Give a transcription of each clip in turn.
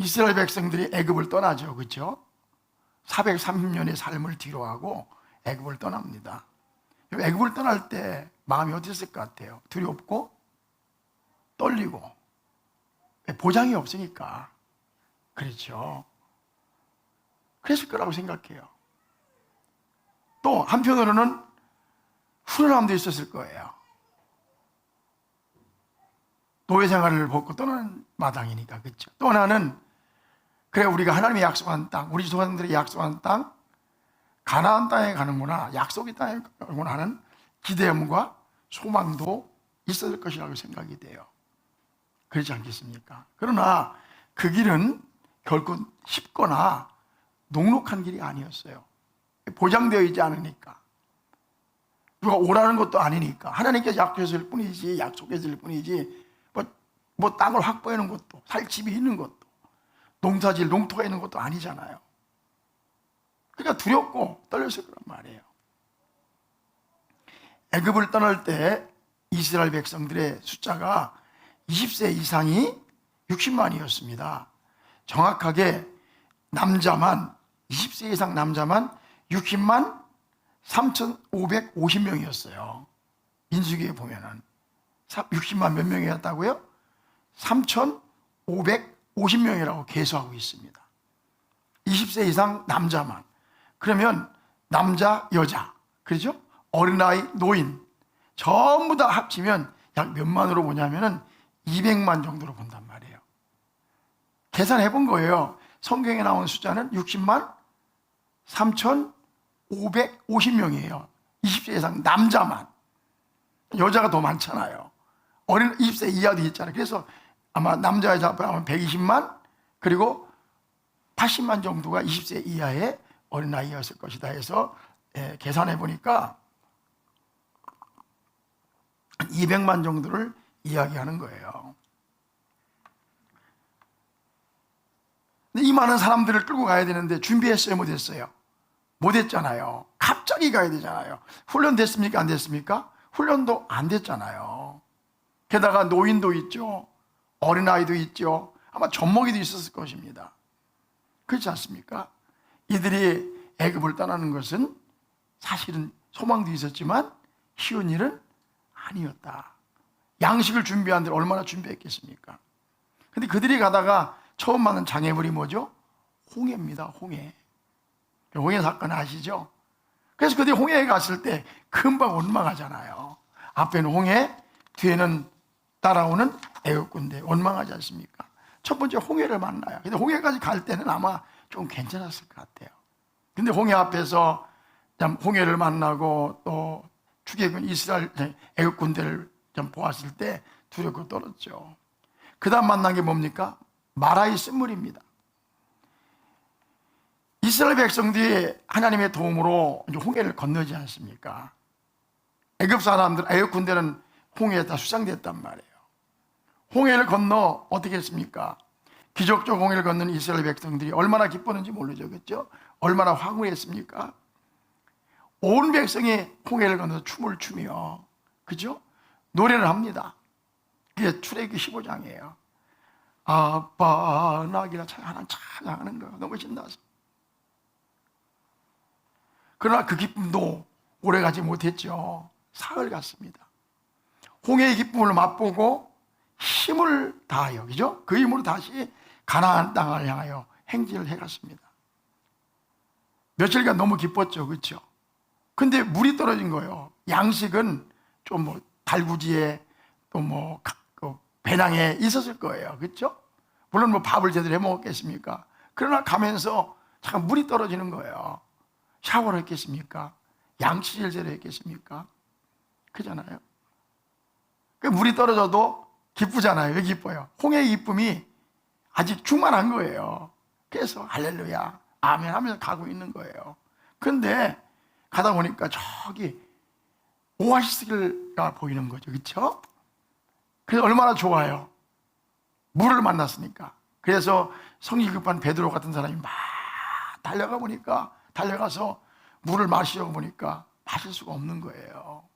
이스라엘 백성들이 애굽을 떠나죠. 그렇죠? 430년의 삶을 뒤로하고 애굽을 떠납니다. 애굽을 떠날 때 마음이 어땠을 것 같아요? 두렵고 떨리고 보장이 없으니까. 그렇죠. 그랬을 거라고 생각해요. 또 한편으로는 훈훈함도 있었을 거예요. 노예 생활을 벗고 떠나는 마당이니까. 그렇죠? 또 하나는 그래, 우리가 하나님이 약속한 땅, 우리 조상들이 약속한 땅, 가나안 땅에 가는구나, 약속의 땅에 가는구나 하는 기대감과 소망도 있었을 것이라고 생각이 돼요. 그렇지 않겠습니까? 그러나 그 길은 결코 쉽거나 녹록한 길이 아니었어요. 보장되어 있지 않으니까, 누가 오라는 것도 아니니까, 하나님께서 약속했을 뿐이지, 약속했을 뿐이지, 뭐 땅을 확보해 놓은 것도, 살 집이 있는 것도, 농사질 농토가 있는 것도 아니잖아요. 그러니까 두렵고 떨렸을 거란 말이에요. 애굽을 떠날 때 이스라엘 백성들의 숫자가 20세 이상이 60만이었습니다. 정확하게 남자만, 20세 이상 남자만 60만 3,550명이었어요. 민수기에 보면은 60만 몇 명이었다고요? 3,550명이라고 계수하고 있습니다. 20세 이상 남자만. 그러면 남자, 여자, 그렇죠? 어린아이, 노인 전부 다 합치면 약 몇만으로 보냐면은 200만 정도로 본단 말이에요. 계산해 본 거예요. 성경에 나온 숫자는 60만 3,550명이에요. 20세 이상 남자만. 여자가 더 많잖아요. 어린 20세 이하도 있잖아요. 그래서 아마 남자 여자 합하면 120만, 그리고 80만 정도가 20세 이하의 어린아이였을 것이다 해서 계산해 보니까 200만 정도를 이야기하는 거예요. 근데 이 많은 사람들을 끌고 가야 되는데 준비했어요, 못했어요? 못했잖아요. 갑자기 가야 되잖아요. 훈련 됐습니까? 안 됐습니까? 훈련도 안 됐잖아요. 게다가 노인도 있죠, 어린아이도 있죠, 아마 젖먹이도 있었을 것입니다. 그렇지 않습니까? 이들이 애굽을 떠나는 것은 사실은 소망도 있었지만 쉬운 일은 아니었다. 양식을 준비한 데 얼마나 준비했겠습니까? 근데 그들이 가다가 처음 만난 장애물이 뭐죠? 홍해입니다. 홍해. 홍해 사건 아시죠? 그래서 그들이 홍해에 갔을 때 금방 원망하잖아요. 앞에는 홍해, 뒤에는 따라오는 애국군대. 원망하지 않습니까? 첫 번째 홍해를 만나요. 근데 홍해까지 갈 때는 아마 좀 괜찮았을 것 같아요. 근데 홍해 앞에서 홍해를 만나고 또 출애굽 이스라엘 애국군대를 좀 보았을 때 두렵고 떨었죠. 그 다음 만난 게 뭡니까? 마라의 쓴물입니다. 이스라엘 백성들이 하나님의 도움으로 이제 홍해를 건너지 않습니까? 애굽 사람들, 애굽 군대는 홍해에 다 수상됐단 말이에요. 홍해를 건너 어떻게 했습니까? 기적적 홍해를 건넌 이스라엘 백성들이 얼마나 기뻤는지 모르죠, 그렇죠? 얼마나 황홀했습니까? 온 백성이 홍해를 건너서 춤을 추며, 그죠? 노래를 합니다. 그게 출애굽기 15장이에요. 아빠 나기라 찬양하는 거 너무 신나서. 그러나 그 기쁨도 오래가지 못했죠. 사흘 갔습니다. 홍해의 기쁨을 맛보고 힘을 다하여, 그죠? 그 힘으로 다시 가나안 땅을 향하여 행진을 해갔습니다. 며칠간 너무 기뻤죠, 그렇죠? 근데 물이 떨어진 거예요. 양식은 좀 뭐 달구지에 또 뭐 배낭에 있었을 거예요, 그렇죠? 물론 뭐 밥을 제대로 해 먹었겠습니까? 그러나 가면서 잠깐 물이 떨어지는 거예요. 샤워를 했겠습니까? 양치질 제대로 했겠습니까? 그잖아요. 그 물이 떨어져도 기쁘잖아요. 왜 기뻐요? 홍해의 기쁨이 아직 충만한 거예요. 그래서 할렐루야, 아멘 하면서 가고 있는 거예요. 그런데 가다 보니까 저기 오아시스가 보이는 거죠, 그렇죠? 그래서 얼마나 좋아요. 물을 만났으니까. 그래서 성질 급한 베드로 같은 사람이 막 달려가서 물을 마시려고 보니까 마실 수가 없는 거예요.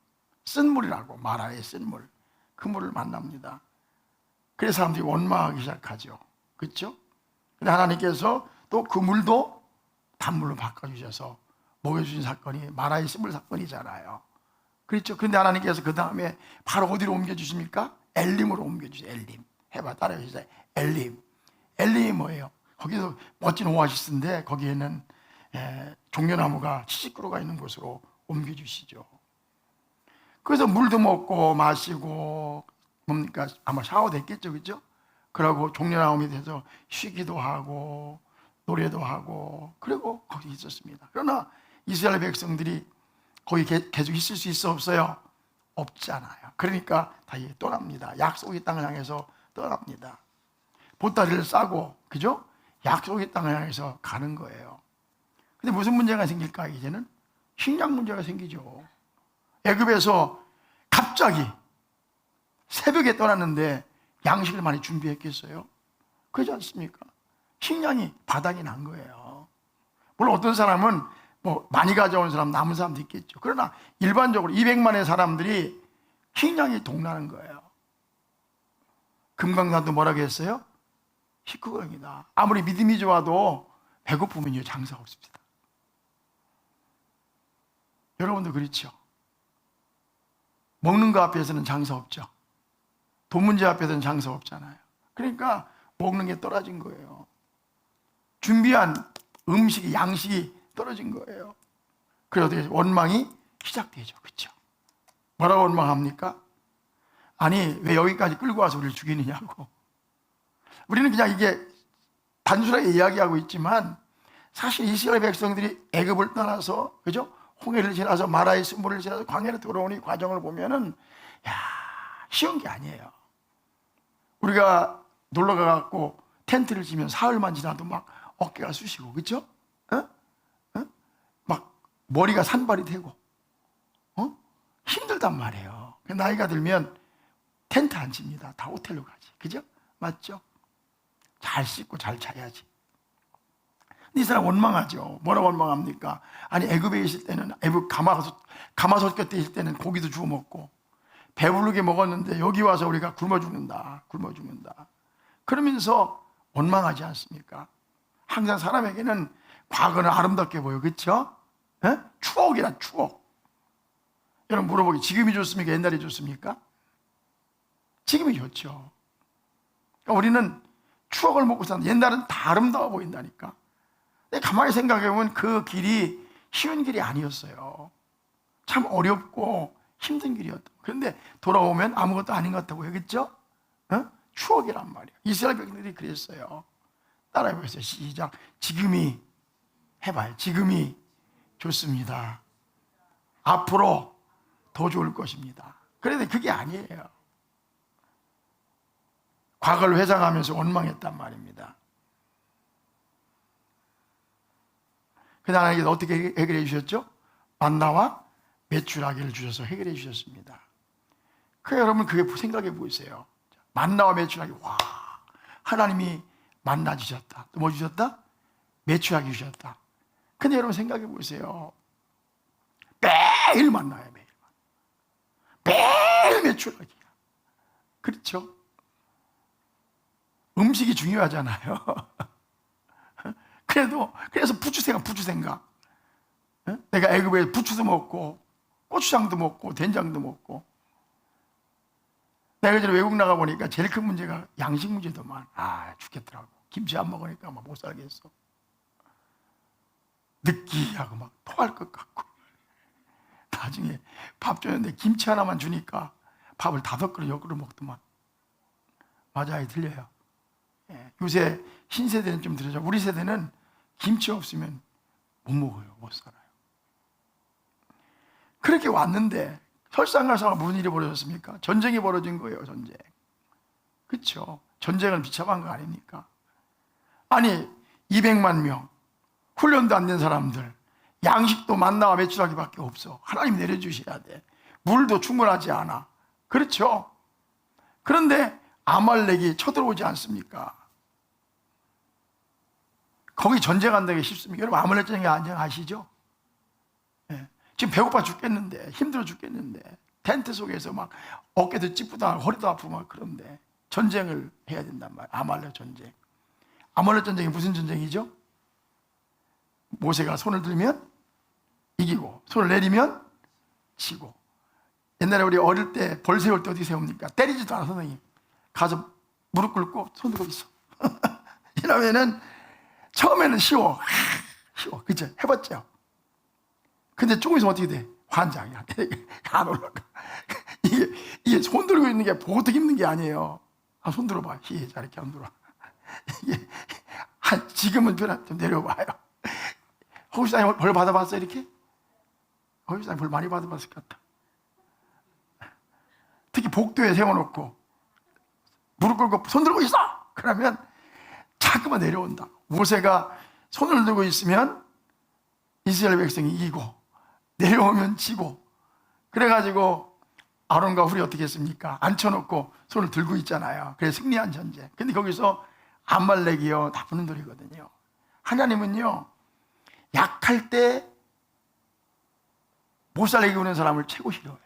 쓴물이라고, 마라의 쓴물. 그 물을 만납니다. 그래서 사람들이 원망하기 시작하죠, 그렇죠? 근데 하나님께서 또 그 물도 단물로 바꿔주셔서 먹여주신 사건이 마라의 씨물 사건이잖아요. 그렇죠. 그런데 하나님께서 그 다음에 바로 어디로 옮겨주십니까? 엘림으로 옮겨주세요. 엘림. 해봐, 따라해주세요. 엘림. 엘림이 뭐예요? 거기서 멋진 오아시스인데 거기에는 종려나무가 70그루가 있는 곳으로 옮겨주시죠. 그래서 물도 먹고 마시고 뭡니까? 아마 샤워도 했겠죠, 그죠? 그러고 종려나무에 대해서 쉬기도 하고 노래도 하고 그리고 거기 있었습니다. 그러나 이스라엘 백성들이 거기 계속 있을 수 있어 없어요? 없잖아요. 그러니까 다 떠납니다. 약속의 땅을 향해서 떠납니다. 보따리를 싸고, 그죠? 약속의 땅을 향해서 가는 거예요. 근데 무슨 문제가 생길까? 이제는 식량 문제가 생기죠. 애굽에서 갑자기 새벽에 떠났는데 양식을 많이 준비했겠어요? 그러지 않습니까? 식량이 바닥이 난 거예요. 물론 어떤 사람은 뭐 많이 가져온 사람, 남은 사람도 있겠죠. 그러나 일반적으로 200만의 사람들이 식량이 동나는 거예요. 금강산도 뭐라고 했어요? 식구경이다. 아무리 믿음이 좋아도 배고프면요 장사 없습니다. 여러분도 그렇죠? 먹는 거 앞에서는 장사 없죠. 돈 문제 앞에서는 장사 없잖아요. 그러니까 먹는 게 떨어진 거예요. 준비한 음식이, 양식이 떨어진 거예요. 그래서 원망이 시작되죠. 그렇죠? 뭐라고 원망합니까? 아니 왜 여기까지 끌고 와서 우리를 죽이느냐고. 우리는 그냥 이게 단순하게 이야기하고 있지만 사실 이스라엘 백성들이 애굽을 떠나서, 그죠? 홍해를 지나서 마라의 쓴물을 지나서 광야로 돌아오는 이 과정을 보면은 쉬운 게 아니에요. 우리가 놀러 가갖고 텐트를 치면 사흘만 지나도 막 어깨가 쑤시고, 그렇죠? 막 머리가 산발이 되고, 힘들단 말이에요. 나이가 들면 텐트 안 칩니다. 다 호텔로 가지, 그죠? 맞죠? 잘 씻고 잘 자야지. 이 사람 원망하죠. 뭐라고 원망합니까? 아니 애굽에 있을 때는, 애굽 가마솥 곁에 있을 때는 고기도 주워 먹고 배부르게 먹었는데 여기 와서 우리가 굶어 죽는다. 그러면서 원망하지 않습니까? 항상 사람에게는 과거는 아름답게 보여, 그렇죠? 추억이란 추억. 여러분 물어보기, 지금이 좋습니까? 옛날이 좋습니까? 지금이 좋죠. 그러니까 우리는 추억을 먹고 사는, 옛날은 다 아름다워 보인다니까. 근데 가만히 생각해보면 그 길이 쉬운 길이 아니었어요. 참 어렵고 힘든 길이었다. 그런데 돌아오면 아무것도 아닌 것 같다고 그랬죠? 추억이란 말이에요. 이스라엘 백성들이 그랬어요. 따라해보세요. 시작. 지금이, 해봐요. 지금이 좋습니다. 앞으로 더 좋을 것입니다. 그런데 그게 아니에요. 과거를 회상하면서 원망했단 말입니다. 그 하나님께서 어떻게 해결해 주셨죠? 만나와 메추라기를 주셔서 해결해 주셨습니다. 여러분 그게 생각해 보세요. 만나와 메추라기, 와, 하나님이 만나 주셨다. 또 뭐 주셨다? 메추라기 주셨다. 근데 여러분 생각해 보세요. 매일 만나요, 매일. 매일 메추라기야. 그렇죠? 음식이 중요하잖아요. 그래서 부추생각. 내가 애굽에 부추도 먹고 고추장도 먹고 된장도 먹고. 내가 이제 외국 나가 보니까 제일 큰 문제가 양식 문제도만. 죽겠더라고. 김치 안 먹으니까 막 못 살겠어. 느끼하고 막 토할 것 같고. 나중에 밥 줬는데 김치 하나만 주니까 밥을 5그릇 6그릇 먹더만. 맞아요, 들려요. 요새 신세대는 좀 들어죠. 우리 세대는 김치 없으면 못 먹어요, 못 살아요. 그렇게 왔는데 설상가상가 무슨 일이 벌어졌습니까? 전쟁이 벌어진 거예요, 전쟁. 그렇죠? 전쟁은 비참한 거 아닙니까? 아니 200만 명 훈련도 안 된 사람들, 양식도 만나와 메추라기밖에 없어. 하나님 내려주셔야 돼. 물도 충분하지 않아. 그렇죠? 그런데 아말렉이 쳐들어오지 않습니까? 거기 전쟁한다기 쉽습니까? 여러분 아말렉 전쟁 아시죠? 지금 배고파 죽겠는데, 힘들어 죽겠는데, 텐트 속에서 막 어깨도 찌푸다 허리도 아프고 막 그런데 전쟁을 해야 된단 말이에요. 아말렉 전쟁. 아말렉 전쟁이 무슨 전쟁이죠? 모세가 손을 들면 이기고 손을 내리면 지고. 옛날에 우리 어릴 때 벌 세울 때 어떻게 세웁니까? 때리지도 않아. 선생님 가서 무릎 꿇고 손 들고 있어. 이러면은 처음에는 쉬워. 그죠? 해봤죠? 근데 조금 있으면 어떻게 돼? 환장이야. 안 올라가. 이게 손 들고 있는 게 보통 힘든 게 아니에요. 손 들어봐. 이렇게 안 들어. 이게 지금은 좀 내려봐요. 혹시 벌 받아봤어요? 이렇게? 혹시 벌 많이 받아봤을 것 같다. 특히 복도에 세워놓고 무릎 꿇고 손 들고 있어! 그러면 자꾸만 내려온다. 모세가 손을 들고 있으면 이스라엘 백성이 이기고 내려오면 지고. 그래가지고 아론과 훌이 어떻게 했습니까? 앉혀놓고 손을 들고 있잖아요. 그래서 승리한 전쟁. 근데 거기서 아말렉이요 나쁜 놈들이거든요. 하나님은요 약할 때 못살게 구는 사람을 최고 싫어해요.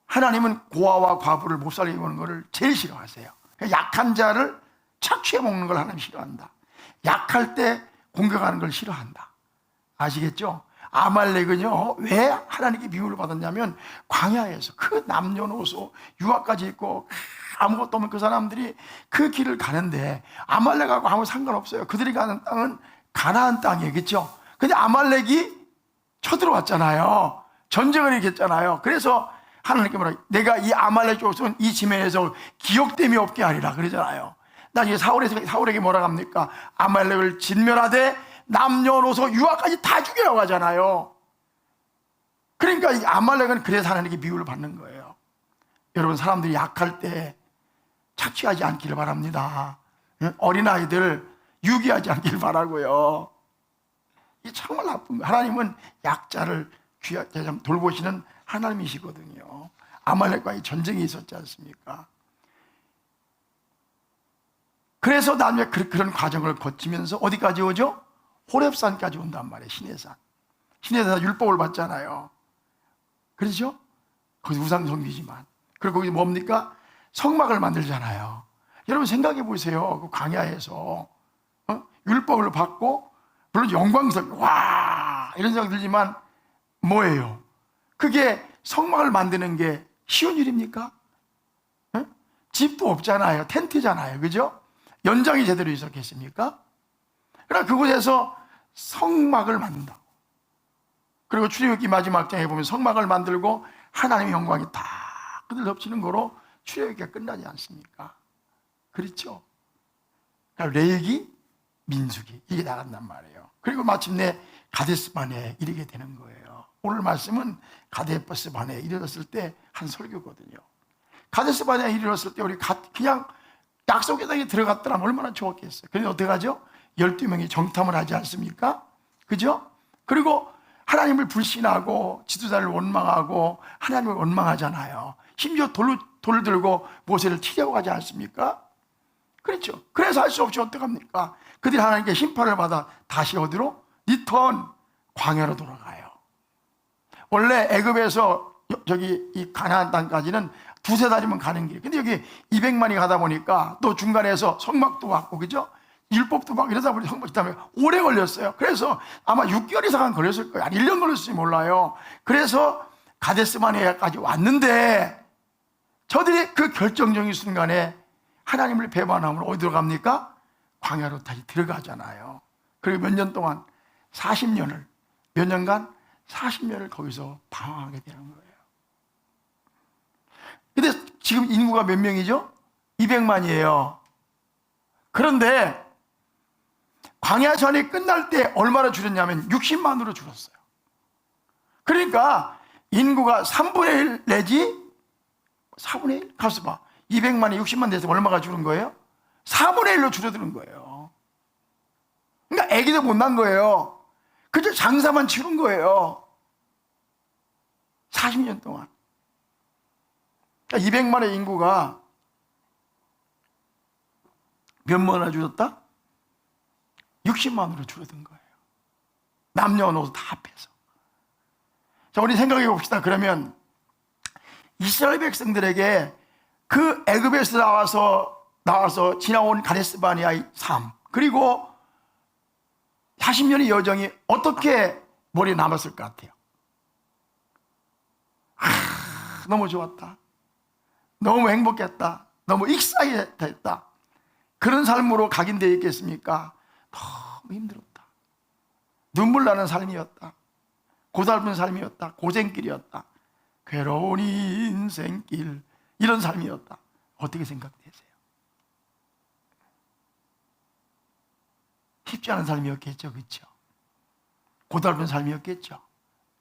하나님은 고아와 과부를 못살게 구는 것을 제일 싫어하세요. 약한 자를 착취해 먹는 걸 하나님 싫어한다. 약할 때 공격하는 걸 싫어한다. 아시겠죠? 아말렉은요 왜 하나님께 미움을 받았냐면 광야에서 그 남녀노소 유아까지 있고 아무것도 없는 그 사람들이 그 길을 가는데 아말렉하고 아무 상관없어요. 그들이 가는 땅은 가나안 땅이에요. 그렇죠? 근데 아말렉이 쳐들어왔잖아요. 전쟁을 일으켰잖아요. 그래서 하나님께 뭐라, 내가 이 아말렉 족속은 이 지면에서 기억됨이 없게 하리라 그러잖아요. 나중에 사울에게 뭐라 합니까? 아말렉을 진멸하되 남녀노소 유아까지 다 죽이라고 하잖아요. 그러니까 이 아말렉은 그래서 하나님께 미움을 받는 거예요. 여러분, 사람들이 약할 때 착취하지 않기를 바랍니다. 어린아이들 유기하지 않기를 바라고요. 이게 정말 나쁜 거예요. 하나님은 약자를 돌보시는 하나님이시거든요. 아말렉과의 전쟁이 있었지 않습니까? 그래서 나중에 그런 과정을 거치면서 어디까지 오죠? 호렙산까지 온단 말이에요. 시내산. 시내산 율법을 받잖아요. 그렇죠? 거기 우상 숭배지만. 그리고 거기 뭡니까? 성막을 만들잖아요. 여러분 생각해 보세요. 그 광야에서 율법을 받고 물론 영광스럽게 와 이런 생각 들지만 뭐예요? 그게 성막을 만드는 게 쉬운 일입니까? 집도 없잖아요. 텐트잖아요. 그죠? 연장이 제대로 있었겠습니까? 그러나 그곳에서 성막을 만든다고. 그리고 출애굽기 마지막 장에 보면 성막을 만들고 하나님의 영광이 다 그들 덮치는 거로 출애굽기가 끝나지 않습니까? 그렇죠? 그러니까 레위기, 민수기 이게 나간단 말이에요. 그리고 마침내 가데스바네에 이르게 되는 거예요. 오늘 말씀은 가데스바네에 이르렀을 때 한 설교거든요. 가데스바네에 이르렀을 때 우리 그냥 약속의 땅에 들어갔더라면 얼마나 좋았겠어요. 그런데 어떻게 하죠? 12명이 정탐을 하지 않습니까? 그죠? 그리고 하나님을 불신하고 지도자를 원망하고 하나님을 원망하잖아요. 심지어 돌을 들고 모세를 치려고 하지 않습니까? 그렇죠. 그래서 할 수 없이 어떡합니까? 그들이 하나님께 심판을 받아 다시 어디로? 리턴 광야로 돌아가요. 원래 애굽에서 이 가나안 땅까지는 두세 달이면 가는 길. 근데 여기 200만이 가다 보니까 또 중간에서 성막도 왔고, 그죠? 율법도 막 이러다 보니 성막 때문에 오래 걸렸어요. 그래서 아마 6개월 이상은 걸렸을 거예요. 아니 1년 걸렸을지 몰라요. 그래서 가데스바네까지 왔는데 저들이 그 결정적인 순간에 하나님을 배반함으로 어디로 갑니까? 광야로 다시 들어가잖아요. 그리고 몇 년 동안 40년을 몇 년간 40년을 거기서 방황하게 되는 거예요. 근데 지금 인구가 몇 명이죠? 200만이에요. 그런데 광야 전이 끝날 때 얼마나 줄었냐면 60만으로 줄었어요. 그러니까 인구가 3분의 1 내지 4분의 1? 가서 봐. 200만이 60만 돼서 얼마가 줄은 거예요? 4분의 1로 줄어드는 거예요. 그러니까 애기도 못 난 거예요. 그저 장사만 치른 거예요. 40년 동안. 그러니까 200만의 인구가 몇만이나 줄었다? 60만으로 줄어든 거예요. 남녀노소 다 합해서. 자, 우리 생각해 봅시다. 그러면 이스라엘 백성들에게 그 애굽에서 나와서 나와서 지나온 가데스 바네아의 삶, 그리고 40년의 여정이 어떻게 머리에 남았을 것 같아요? 너무 좋았다, 너무 행복했다, 너무 익사이트했다, 그런 삶으로 각인되어 있겠습니까? 너무 힘들었다, 눈물 나는 삶이었다, 고달픈 삶이었다, 고생길이었다, 괴로운 인생길, 이런 삶이었다. 어떻게 생각되세요? 쉽지 않은 삶이었겠죠, 그렇죠? 고달픈 삶이었겠죠.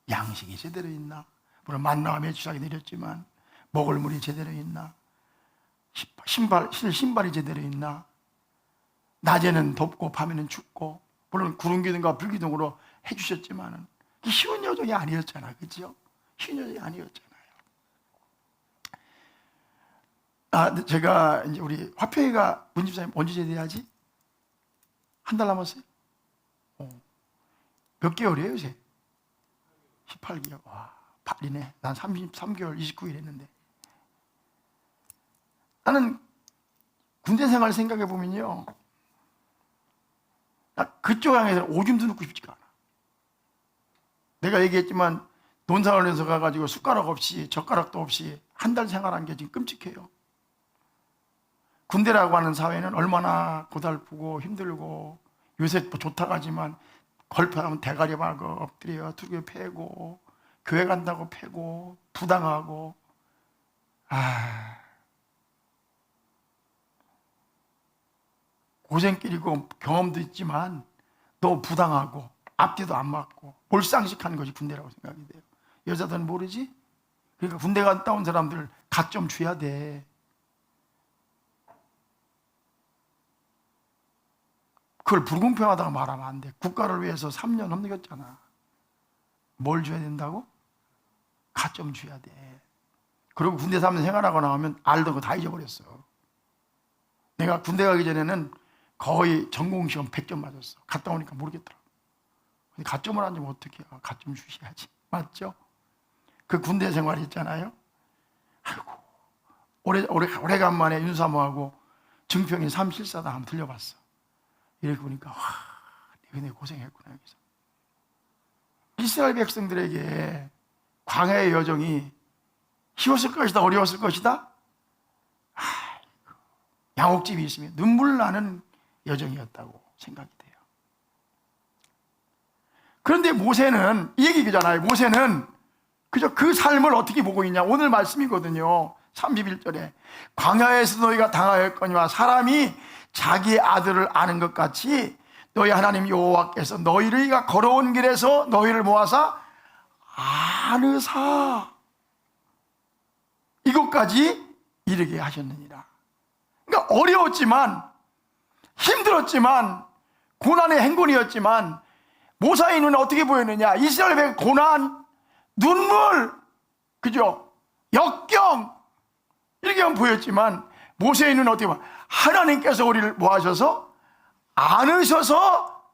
양식이 제대로 있나? 물론 만나와 메추라기 내렸지만 먹을 물이 제대로 있나? 신발이 제대로 있나? 낮에는 덥고 밤에는 춥고, 물론 구름기둥과 불기둥으로 해주셨지만은 쉬운 여정이 아니었잖아요, 그렇죠? 쉬운 여정이 아니었잖아요. 제가 이제 우리 화평이가 문집사님 언제 제대하지? 한 달 남았어요? 몇 개월이에요, 요새? 18개월. 와, 8이네. 난 33개월 29일 했는데. 나는 군대 생활 생각해 보면요, 그쪽 향해서 오줌도 넣고 싶지가 않아. 내가 얘기했지만 논사원에서 가가지고 숟가락 없이 젓가락도 없이 한 달 생활한 게 지금 끔찍해요. 군대라고 하는 사회는 얼마나 고달프고 힘들고, 요새 뭐 좋다고 하지만 걸프하면 대가리 박아 엎드려 두개 패고, 교회 간다고 패고, 부당하고, 고생길이고 경험도 있지만 너무 부당하고 앞뒤도 안 맞고 몰상식하는 것이 군대라고 생각이 돼요. 여자들은 모르지? 그러니까 군대 갔다 온 사람들 갓 좀 줘야 돼. 그걸 불공평하다고 말하면 안 돼. 국가를 위해서 3년 넘겼잖아. 뭘 줘야 된다고? 갓 좀 줘야 돼. 그리고 군대 3년 생활하고 나오면 알던 거 다 잊어버렸어. 내가 군대 가기 전에는 거의 전공시험 100점 맞았어. 갔다 오니까 모르겠더라고. 근데 가점을 안 주면 어떡해요? 가점 주셔야지. 맞죠? 그 군대 생활 있잖아요. 아이고, 오래간만에 윤사모하고 증평인 삼실사다 한번 들려봤어. 이렇게 보니까, 와, 내가 고생했구나, 여기서. 이스라엘 백성들에게 광야의 여정이 쉬웠을 것이다, 어려웠을 것이다? 양옥집이 있으면 눈물 나는 여정이었다고 생각이 돼요. 그런데 모세는, 이 얘기잖아요. 모세는 그저 그 삶을 어떻게 보고 있냐. 오늘 말씀이거든요. 31절에 광야에서 너희가 당하였거니와 사람이 자기의 아들을 아는 것 같이 너희 하나님 여호와께서 너희가 걸어온 길에서 너희를 모아서 아느사 이것까지 이르게 하셨느니라. 그러니까 어려웠지만, 힘들었지만, 고난의 행군이었지만, 모세의 눈은 어떻게 보였느냐? 이스라엘의 고난, 눈물, 그죠? 역경, 이렇게 보였지만, 모세의 눈은 어떻게 보면 하나님께서 우리를 모아셔서 안으셔서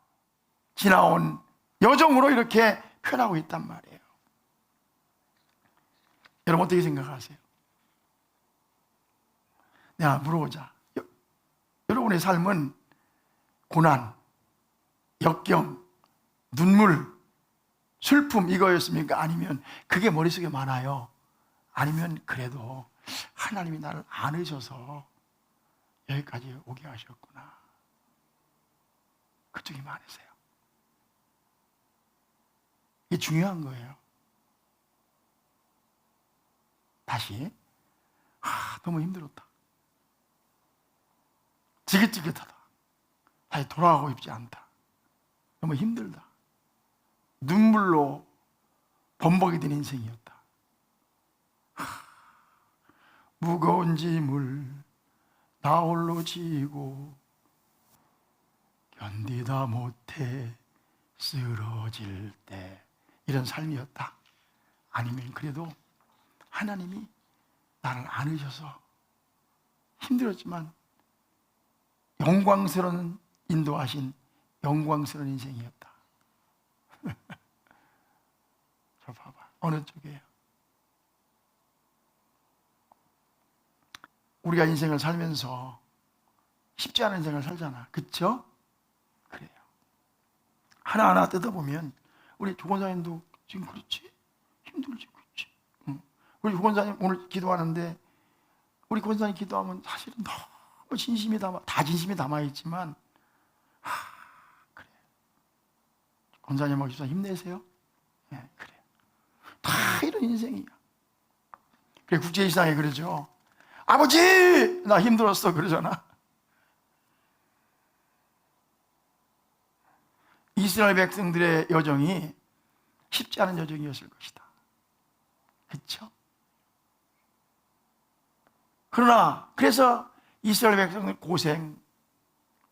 지나온 여정으로 이렇게 표현하고 있단 말이에요. 여러분 어떻게 생각하세요? 내가 물어보자. 여러분의 삶은 고난, 역경, 눈물, 슬픔 이거였습니까? 아니면 그게 머릿속에 많아요? 아니면 그래도 하나님이 나를 안으셔서 여기까지 오게 하셨구나, 그쪽이 많으세요? 이게 중요한 거예요. 다시, 너무 힘들었다, 지긋지긋하다, 다시 돌아가고 싶지 않다, 너무 힘들다, 눈물로 범벅이 된 인생이었다, 무거운 짐을 나 홀로 지고 견디다 못해 쓰러질 때, 이런 삶이었다. 아니면 그래도 하나님이 나를 안으셔서 힘들었지만 영광스러운 인도하신 영광스러운 인생이었다. 저 봐봐, 어느 쪽이에요? 우리가 인생을 살면서 쉽지 않은 인생을 살잖아. 그쵸? 그래요. 하나하나 뜯어보면 우리 조건사님도 지금 그렇지? 힘들지, 그렇지? 응. 우리 조건사님 오늘 기도하는데 우리 권사님 기도하면 사실은 너무 진심이 다 진심이 담아있지만 그래. 권사님하고 기도 힘내세요. 네, 그래. 다 이런 인생이야. 그래, 국제시장에 그러죠. 아버지! 나 힘들었어. 그러잖아. 이스라엘 백성들의 여정이 쉽지 않은 여정이었을 것이다. 그렇죠? 그러나 그래서 이스라엘 백성들 고생,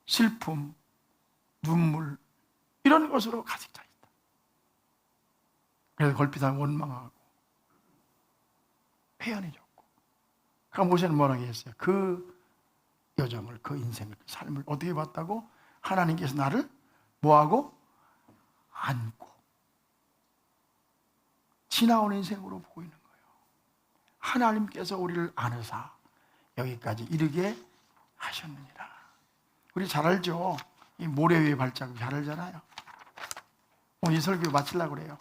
슬픔, 눈물 이런 것으로 가득 차 있다. 그래서 걸핏하면 원망하고 회한해졌고. 그러니까 모세는 뭐라고 했어요? 그 여정을, 그 인생을, 그 삶을 어떻게 봤다고? 하나님께서 나를 뭐하고? 안고 지나온 인생으로 보고 있는 거예요. 하나님께서 우리를 안으사 여기까지 이르게 하셨느니라. 우리 잘 알죠? 이 모래 위의 발자국 잘 알잖아요. 오늘 이 설교 마치려고 그래요.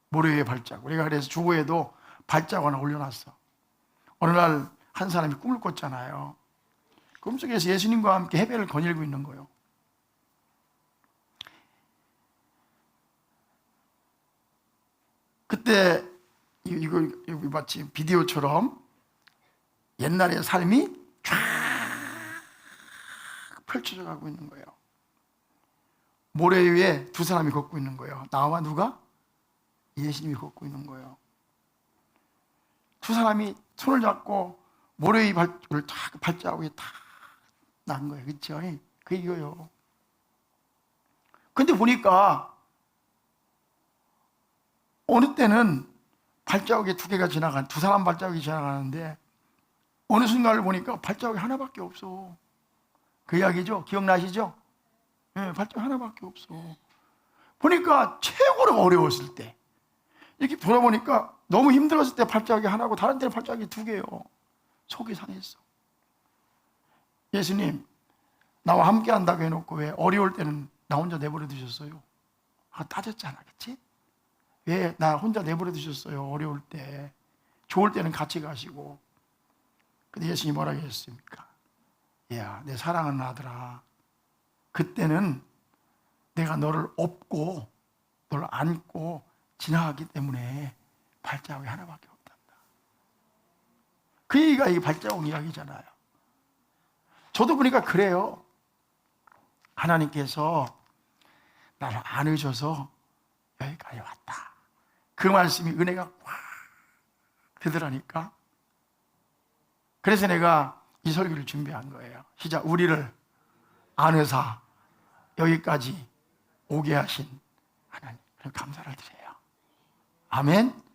모래 위의 발자국. 우리가 그래서 주보에도 발자국 하나 올려놨어. 어느 날 한 사람이 꿈을 꿨잖아요. 꿈속에서 예수님과 함께 해변을 거닐고 있는 거예요. 그때 이거 마치 비디오처럼 옛날의 삶이 쫙 펼쳐져 가고 있는 거예요. 모래 위에 두 사람이 걷고 있는 거예요. 나와 누가? 예수님이 걷고 있는 거예요. 두 사람이 손을 잡고 모래 위 발자국이 탁 난 거예요. 그렇죠? 그 이거요. 근데 보니까 어느 때는 발자국이 두 개가 두 사람 발자국이 지나가는데 어느 순간을 보니까 발자국이 하나밖에 없어. 그 이야기죠? 기억나시죠? 네, 발자국 하나밖에 없어. 보니까 최고로 어려웠을 때 이렇게 돌아보니까 너무 힘들었을 때 발자국이 하나고 다른 때는 발자국이 두 개요. 속이 상했어. 예수님 나와 함께 한다고 해놓고 왜 어려울 때는 나 혼자 내버려 두셨어요? 따졌잖아. 그치? 왜 나 혼자 내버려 두셨어요? 어려울 때. 좋을 때는 같이 가시고. 근데 예수님이 뭐라고 했습니까? 야, 내 사랑하는 아들아, 그때는 내가 너를 업고 너를 안고 지나가기 때문에 발자국이 하나밖에 없단다. 그 얘기가 이 발자국 이야기잖아요. 저도 보니까 그래요. 하나님께서 나를 안으셔서 여기까지 왔다. 그 말씀이 은혜가 확 되더라니까. 그래서 내가 이 설교를 준비한 거예요. 시작. 우리를 안으사 여기까지 오게 하신 하나님, 감사를 드려요. 아멘.